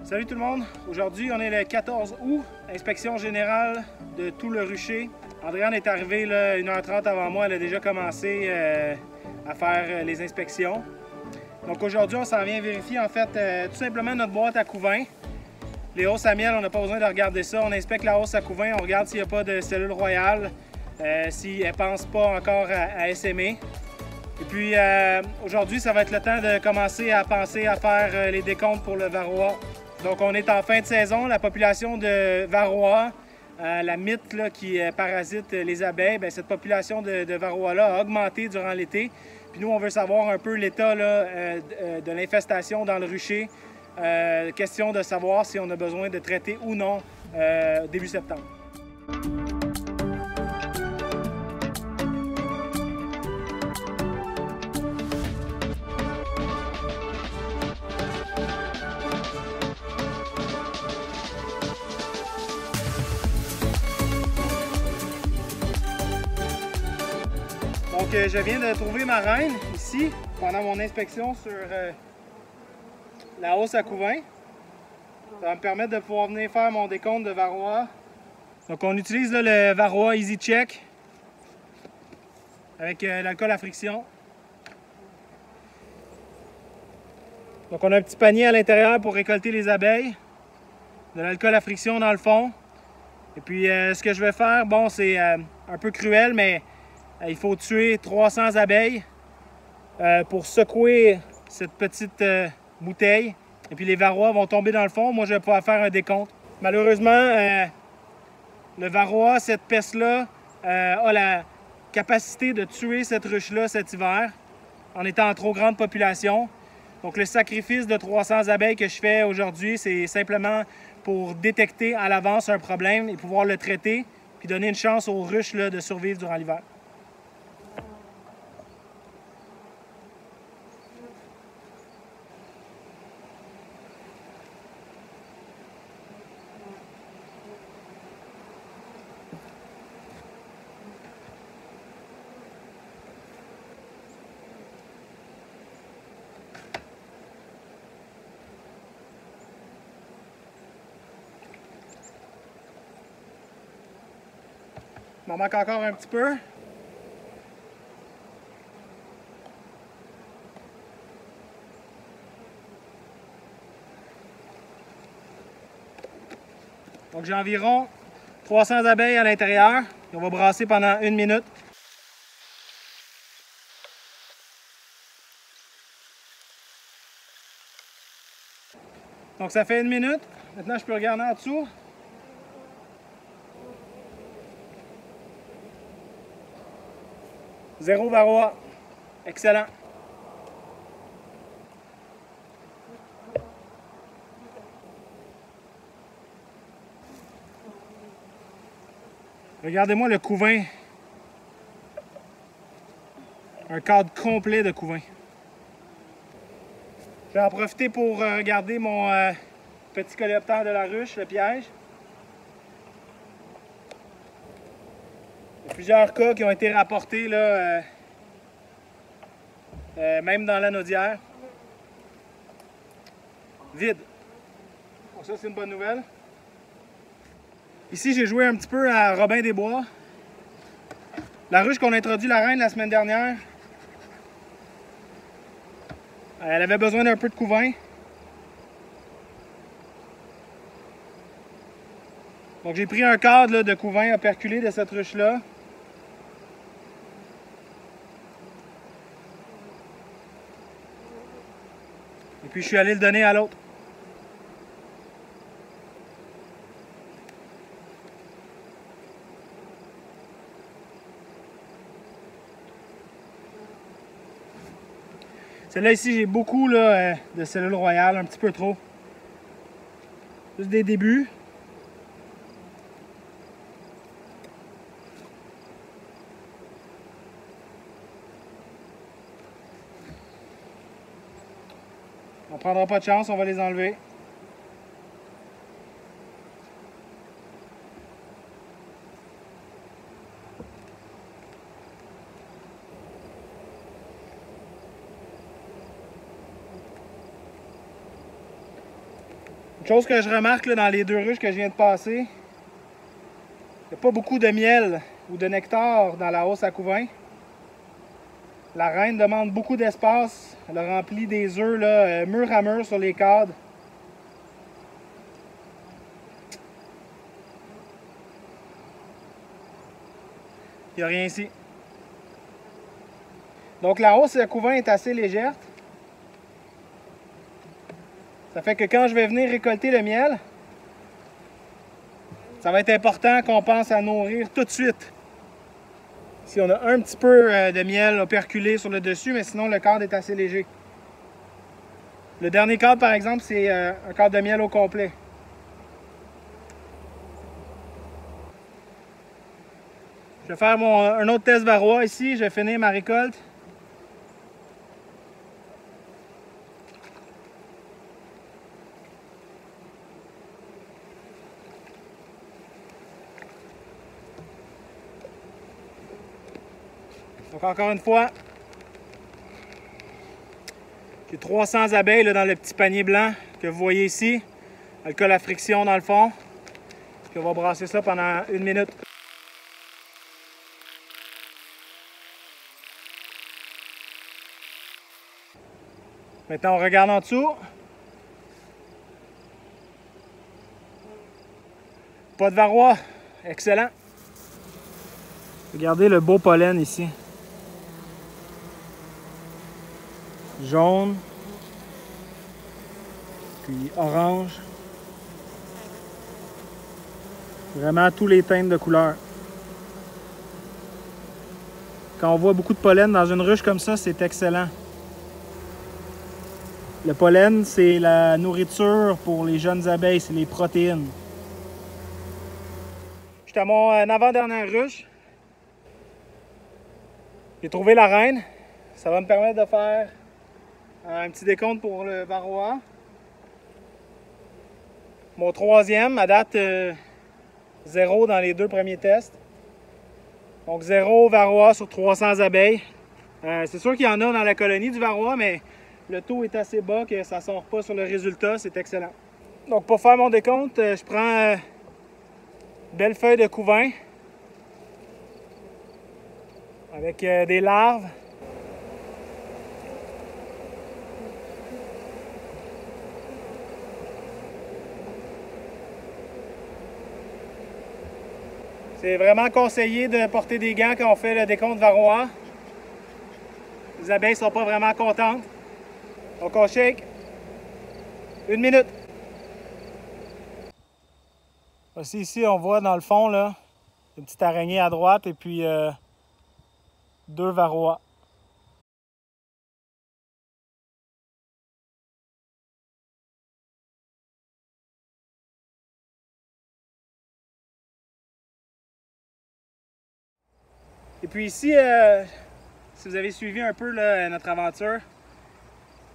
Salut tout le monde! Aujourd'hui, on est le 14 août, inspection générale de tout le rucher. Andréane est arrivée là, 1h30 avant moi, elle a déjà commencé à faire les inspections. Donc aujourd'hui, on s'en vient vérifier en fait tout simplement notre boîte à couvain. Les hausses à miel, on n'a pas besoin de regarder ça. On inspecte la hausse à couvain, on regarde s'il n'y a pas de cellule royale, si elle ne pense pas encore à essaimer. Et puis aujourd'hui, ça va être le temps de commencer à penser à faire les décomptes pour le varroa. Donc on est en fin de saison, la population de varroa, la mite là, qui parasite les abeilles, bien, cette population de varroa-là a augmenté durant l'été. Puis nous, on veut savoir un peu l'état de l'infestation dans le rucher. Question de savoir si on a besoin de traiter ou non début septembre. Donc je viens de trouver ma reine ici pendant mon inspection sur la hausse à couvain. Ça va me permettre de pouvoir venir faire mon décompte de varroa. Donc on utilise là, le varroa Easy Check avec l'alcool à friction. Donc on a un petit panier à l'intérieur pour récolter les abeilles. De l'alcool à friction dans le fond. Et puis ce que je vais faire, bon c'est un peu cruel, mais il faut tuer 300 abeilles pour secouer cette petite bouteille. Et puis les varroas vont tomber dans le fond. Moi, je vais pouvoir faire un décompte. Malheureusement, le varroa, cette peste-là, a la capacité de tuer cette ruche-là cet hiver en étant en trop grande population. Donc le sacrifice de 300 abeilles que je fais aujourd'hui, c'est simplement pour détecter à l'avance un problème et pouvoir le traiter puis donner une chance aux ruches là, de survivre durant l'hiver. Il m'en manque encore un petit peu. Donc j'ai environ 300 abeilles à l'intérieur. On va brasser pendant 1 minute. Donc ça fait 1 minute. Maintenant je peux regarder en dessous. Zéro varroa. Excellent. Regardez-moi le couvain. Un cadre complet de couvain. Je vais en profiter pour regarder mon petit coléoptère de la ruche, le piège. Il y a plusieurs cas qui ont été rapportés là, même dans l'anodière. Vide. Donc ça, c'est une bonne nouvelle. Ici, j'ai joué un petit peu à Robin des Bois. La ruche qu'on a introduit la reine la semaine dernière, elle avait besoin d'un peu de couvain. Donc j'ai pris un cadre là, de couvain operculé de cette ruche-là. Et puis je suis allé le donner à l'autre. Celle-là ici, j'ai beaucoup là, de cellules royales, un petit peu trop. Juste des débuts. On ne prendra pas de chance, on va les enlever. Une chose que je remarque là, dans les 2 ruches que je viens de passer, il n'y a pas beaucoup de miel ou de nectar dans la hausse à couvain. La reine demande beaucoup d'espace. Elle a rempli des œufs là, mur à mur sur les cadres. Il n'y a rien ici. Donc la hausse à couvain est assez légère. Ça fait que quand je vais venir récolter le miel, ça va être important qu'on pense à nourrir tout de suite. Ici, on a un petit peu de miel operculé sur le dessus, mais sinon le cadre est assez léger. Le dernier cadre, par exemple, c'est un cadre de miel au complet. Je vais faire un autre test varroa ici. Je vais finir ma récolte. Donc encore une fois, j'ai 300 abeilles là, dans le petit panier blanc que vous voyez ici. Alcool à friction dans le fond. Puis on va brasser ça pendant 1 minute. Maintenant on regarde en dessous. Pas de varroa. Excellent. Regardez le beau pollen ici. Jaune, puis orange. Vraiment tous les teintes de couleurs. Quand on voit beaucoup de pollen dans une ruche comme ça, c'est excellent. Le pollen, c'est la nourriture pour les jeunes abeilles, c'est les protéines. Je suis à mon avant-dernière ruche. J'ai trouvé la reine. Ça va me permettre de faire un petit décompte pour le varroa. Mon 3e, à date, 0 dans les 2 premiers tests. Donc 0 varroa sur 300 abeilles. C'est sûr qu'il y en a dans la colonie du varroa, mais le taux est assez bas que ça ne sort pas sur le résultat. C'est excellent. Donc pour faire mon décompte, je prends une belle feuille de couvain avec des larves. C'est vraiment conseillé de porter des gants quand on fait le décompte varroa. Les abeilles ne sont pas vraiment contentes. Donc on shake. 1 minute. Voici ici, on voit dans le fond là, une petite araignée à droite et puis 2 varroas. Et puis ici, si vous avez suivi un peu là, notre aventure,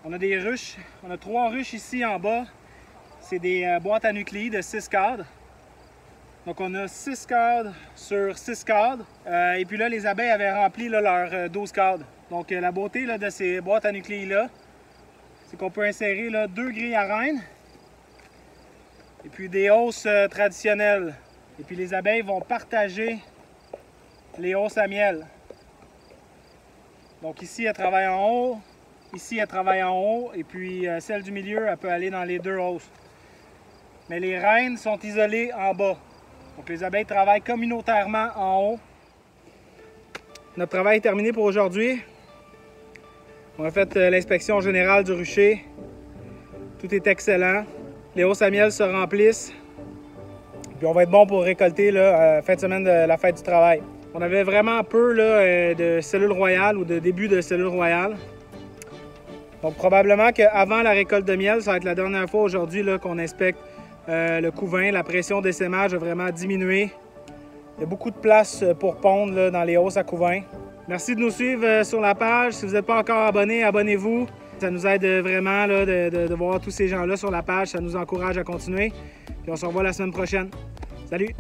on a des ruches. On a 3 ruches ici en bas. C'est des boîtes à nucléi de 6 cadres. Donc on a 6 cadres sur 6 cadres. Et puis là, les abeilles avaient rempli là, leurs 12 cadres. Donc la beauté là, de ces boîtes à nucléi-là, c'est qu'on peut insérer là, 2 grilles à reine et puis des hausses traditionnelles. Et puis les abeilles vont partager les hausses à miel. Donc ici, elle travaille en haut, ici, elle travaille en haut, et puis celle du milieu, elle peut aller dans les 2 hausses. Mais les reines sont isolées en bas. Donc les abeilles travaillent communautairement en haut. Notre travail est terminé pour aujourd'hui. On a fait l'inspection générale du rucher. Tout est excellent. Les hausses à miel se remplissent. Puis on va être bon pour récolter là, fin de semaine de la fête du travail. On avait vraiment peu là, de cellules royales ou de début de cellules royales. Donc probablement qu'avant la récolte de miel, ça va être la dernière fois aujourd'hui qu'on inspecte le couvain. La pression d'essaimage a vraiment diminué. Il y a beaucoup de place pour pondre là, dans les hausses à couvain. Merci de nous suivre sur la page. Si vous n'êtes pas encore abonné, abonnez-vous. Ça nous aide vraiment là, de voir tous ces gens-là sur la page. Ça nous encourage à continuer. Puis on se revoit la semaine prochaine. Salut!